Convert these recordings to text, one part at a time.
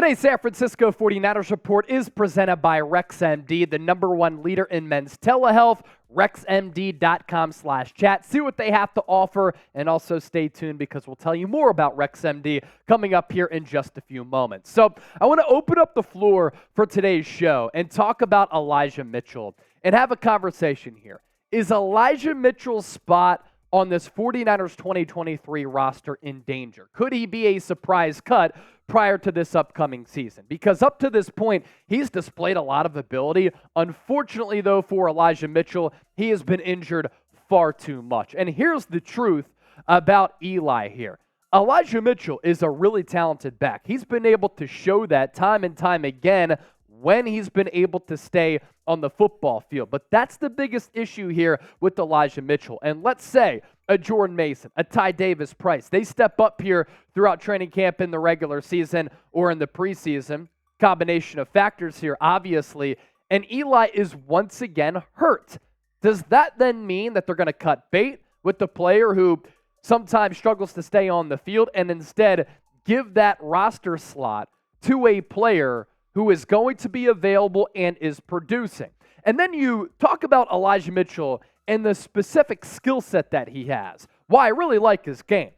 Today's San Francisco 49ers report is presented by RexMD, the #1 leader in men's telehealth. RexMD.com/chat. See what they have to offer, and also stay tuned because we'll tell you more about RexMD coming up here in just a few moments. So I want to open up the floor for today's show and talk about Elijah Mitchell and have a conversation here. Is Elijah Mitchell's spot on this 49ers 2023 roster in danger? Could he be a surprise cut prior to this upcoming season? Because up to this point, he's displayed a lot of ability. Unfortunately, though, for Elijah Mitchell, he has been injured far too much. And here's the truth about Eli here. Elijah Mitchell is a really talented back. He's been able to show that time and time again when he's been able to stay on the football field. But that's the biggest issue here with Elijah Mitchell. And let's say a Jordan Mason, a Ty Davis Price, they step up here throughout training camp in the regular season or in the preseason. Combination of factors here, obviously. And Eli is once again hurt. Does that then mean that they're going to cut bait with the player who sometimes struggles to stay on the field and instead give that roster slot to a player who is going to be available and is producing? And then you talk about Elijah Mitchell and the specific skill set that he has. Why I really like his game.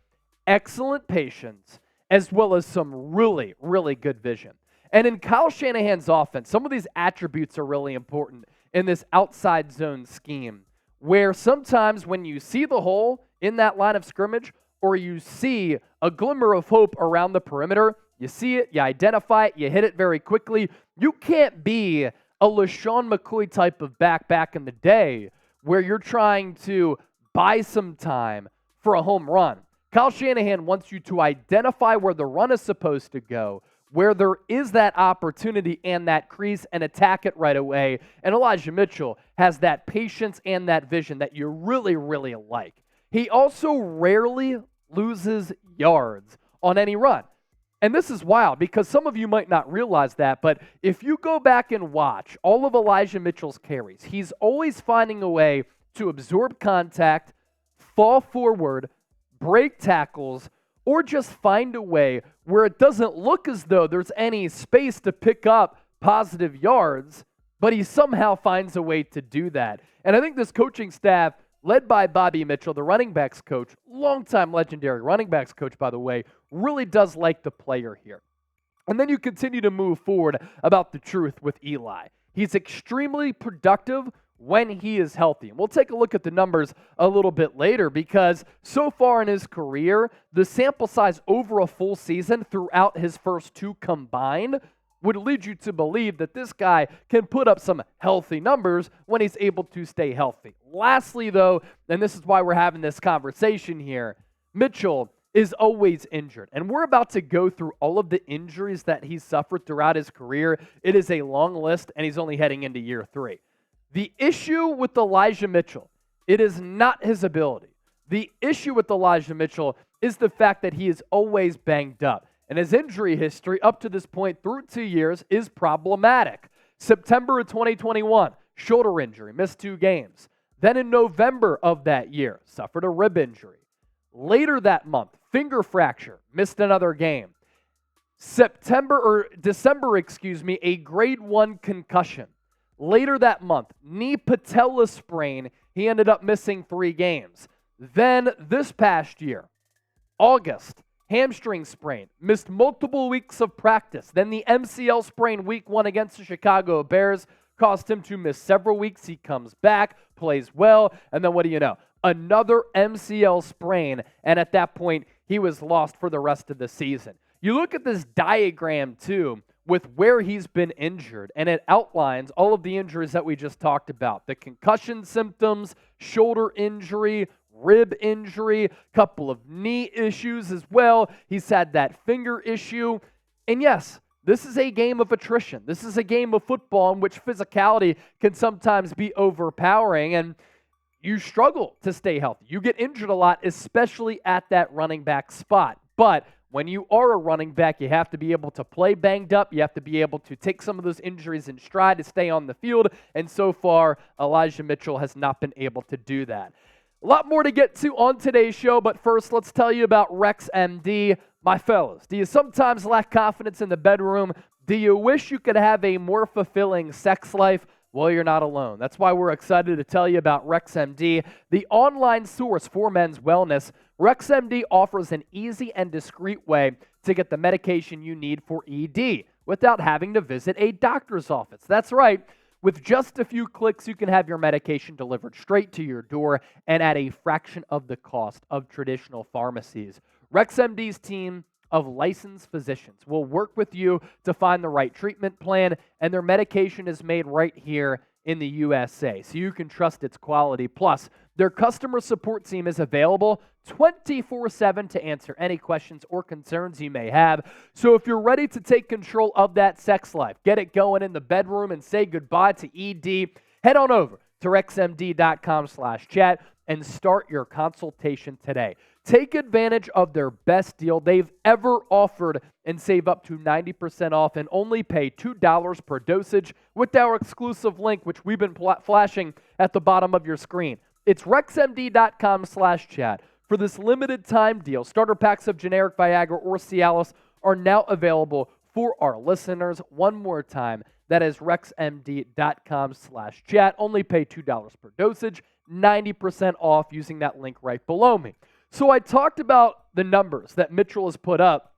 Excellent patience, as well as some really, really good vision. And in Kyle Shanahan's offense, some of these attributes are really important in this outside zone scheme, where sometimes when you see the hole in that line of scrimmage, or you see a glimmer of hope around the perimeter, you see it, you identify it, you hit it very quickly. You can't be a LaShawn McCoy type of back in the day where you're trying to buy some time for a home run. Kyle Shanahan wants you to identify where the run is supposed to go, where there is that opportunity and that crease, and attack it right away. And Elijah Mitchell has that patience and that vision that you really, really like. He also rarely loses yards on any run. And this is wild because some of you might not realize that, but if you go back and watch all of Elijah Mitchell's carries, he's always finding a way to absorb contact, fall forward, break tackles, or just find a way where it doesn't look as though there's any space to pick up positive yards, but he somehow finds a way to do that. And I think this coaching staff, led by Bobby Mitchell, the running backs coach, longtime legendary running backs coach, by the way, really does like the player here. And then you continue to move forward about the truth with Eli. He's extremely productive when he is healthy. And we'll take a look at the numbers a little bit later because so far in his career, the sample size over a full season throughout his first two combined would lead you to believe that this guy can put up some healthy numbers when he's able to stay healthy. Lastly, though, and this is why we're having this conversation here, Mitchell is always injured. And we're about to go through all of the injuries that he's suffered throughout his career. It is a long list, and he's only heading into year 3. The issue with Elijah Mitchell, it is not his ability. The issue with Elijah Mitchell is the fact that he is always banged up. And his injury history up to this point through 2 years is problematic. September of 2021, shoulder injury, missed 2 games. Then in November of that year, suffered a rib injury. Later that month, finger fracture, missed another game. December, a grade 1 concussion. Later that month, knee patella sprain, he ended up missing 3 games. Then this past year, August, hamstring sprain, missed multiple weeks of practice. Then the MCL sprain week 1 against the Chicago Bears caused him to miss several weeks. He comes back, plays well, and then what do you know? Another MCL sprain, and at that point, he was lost for the rest of the season. You look at this diagram, too, with where he's been injured, and it outlines all of the injuries that we just talked about. The concussion symptoms, shoulder injury, rib injury, couple of knee issues as well. He's had that finger issue. And yes, this is a game of attrition. This is a game of football in which physicality can sometimes be overpowering, and you struggle to stay healthy. You get injured a lot, especially at that running back spot. But when you are a running back, you have to be able to play banged up. You have to be able to take some of those injuries in stride to stay on the field. And so far, Elijah Mitchell has not been able to do that. A lot more to get to on today's show, but first, let's tell you about RexMD. My fellas, do you sometimes lack confidence in the bedroom? Do you wish you could have a more fulfilling sex life? Well, you're not alone. That's why we're excited to tell you about RexMD, the online source for men's wellness. RexMD offers an easy and discreet way to get the medication you need for ED without having to visit a doctor's office. That's right. With just a few clicks, you can have your medication delivered straight to your door and at a fraction of the cost of traditional pharmacies. RexMD's team of licensed physicians will work with you to find the right treatment plan, and their medication is made right here in the USA, so you can trust its quality. Plus, their customer support team is available 24/7 to answer any questions or concerns you may have. So if you're ready to take control of that sex life, get it going in the bedroom, and say goodbye to ED, head on over to rexmd.com/chat and start your consultation today. Take advantage of their best deal they've ever offered and save up to 90% off and only pay $2 per dosage with our exclusive link, which we've been flashing at the bottom of your screen. It's rexmd.com/chat. For this limited time deal, starter packs of generic Viagra or Cialis are now available for our listeners. One more time, that is rexmd.com/chat. Only pay $2 per dosage, 90% off using that link right below me. So I talked about the numbers that Mitchell has put up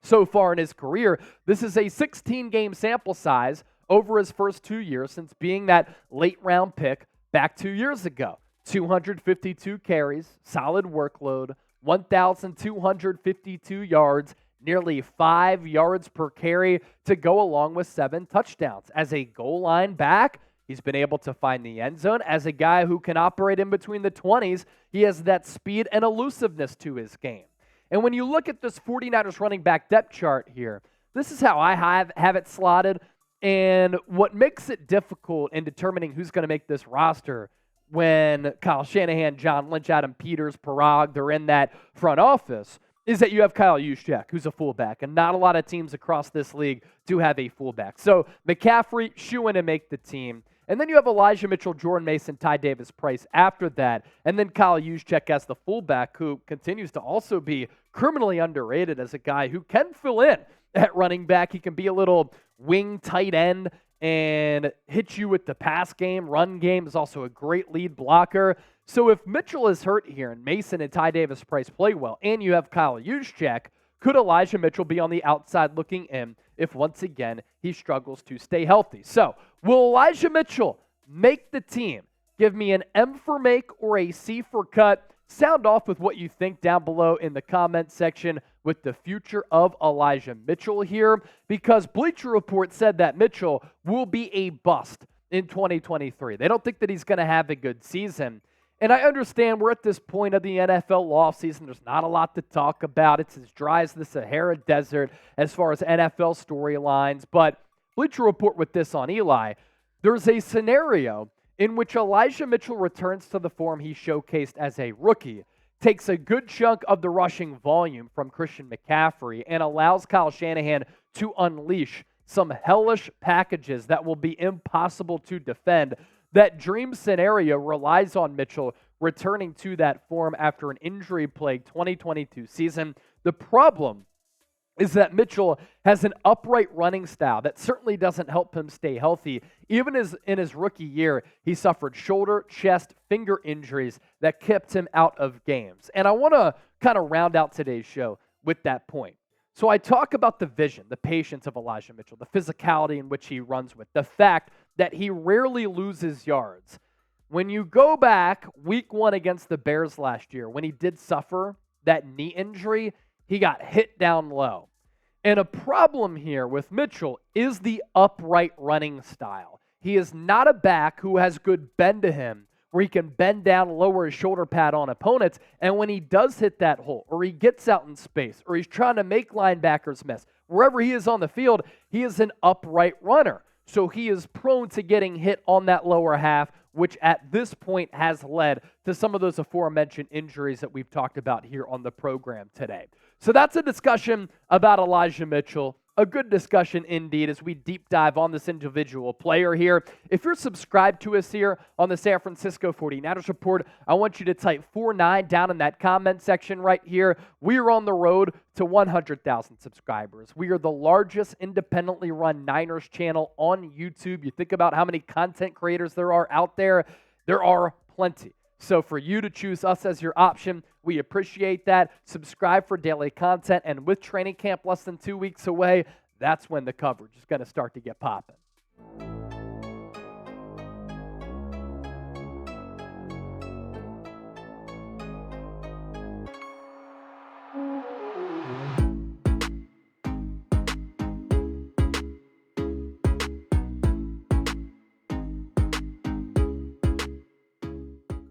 so far in his career. This is a 16-game sample size over his first 2 years since being that late-round pick back 2 years ago. 252 carries, solid workload, 1,252 yards, nearly 5 yards per carry to go along with 7 touchdowns. As a goal line back, he's been able to find the end zone. As a guy who can operate in between the 20s, he has that speed and elusiveness to his game. And when you look at this 49ers running back depth chart here, this is how I have it slotted. And what makes it difficult in determining who's going to make this roster when Kyle Shanahan, John Lynch, Adam Peters, Parag, they're in that front office, is that you have Kyle Juszczyk, who's a fullback, and not a lot of teams across this league do have a fullback. So McCaffrey, shoo in to make the team. And then you have Elijah Mitchell, Jordan Mason, Ty Davis-Price after that. And then Kyle Juszczyk as the fullback, who continues to also be criminally underrated as a guy who can fill in at running back. He can be a little wing tight end and hit you with the pass game. Run game is also a great lead blocker. So if Mitchell is hurt here and Mason and Ty Davis-Price play well, and you have Kyle Juszczyk, could Elijah Mitchell be on the outside looking in if once again he struggles to stay healthy? So will Elijah Mitchell make the team? Give me an M for make or a C for cut. Sound off with what you think down below in the comment section with the future of Elijah Mitchell here, because Bleacher Report said that Mitchell will be a bust in 2023. They don't think that he's going to have a good season. And I understand we're at this point of the NFL offseason. There's not a lot to talk about. It's as dry as the Sahara Desert as far as NFL storylines. But Bleacher Report with this on Eli, there's a scenario in which Elijah Mitchell returns to the form he showcased as a rookie, takes a good chunk of the rushing volume from Christian McCaffrey, and allows Kyle Shanahan to unleash some hellish packages that will be impossible to defend. That dream scenario relies on Mitchell returning to that form after an injury-plagued 2022 season. The problem is that Mitchell has an upright running style that certainly doesn't help him stay healthy. Even in his rookie year, he suffered shoulder, chest, finger injuries that kept him out of games. And I want to kind of round out today's show with that point. So I talk about the vision, the patience of Elijah Mitchell, the physicality in which he runs with, the fact that he rarely loses yards. When you go back week 1 against the Bears last year, when he did suffer that knee injury, he got hit down low. And a problem here with Mitchell is the upright running style. He is not a back who has good bend to him, where he can bend down, lower his shoulder pad on opponents, and when he does hit that hole, or he gets out in space, or he's trying to make linebackers miss, wherever he is on the field, he is an upright runner. So he is prone to getting hit on that lower half, which at this point has led to some of those aforementioned injuries that we've talked about here on the program today. So that's a discussion about Elijah Mitchell. A good discussion indeed as we deep dive on this individual player here. If you're subscribed to us here on the San Francisco 49ers Report, I want you to type 49 down in that comment section right here. We are on the road to 100,000 subscribers. We are the largest independently run Niners channel on YouTube. You think about how many content creators there are out there. There are plenty. So for you to choose us as your option, we appreciate that. Subscribe for daily content. And with training camp less than 2 weeks away, that's when the coverage is going to start to get popping.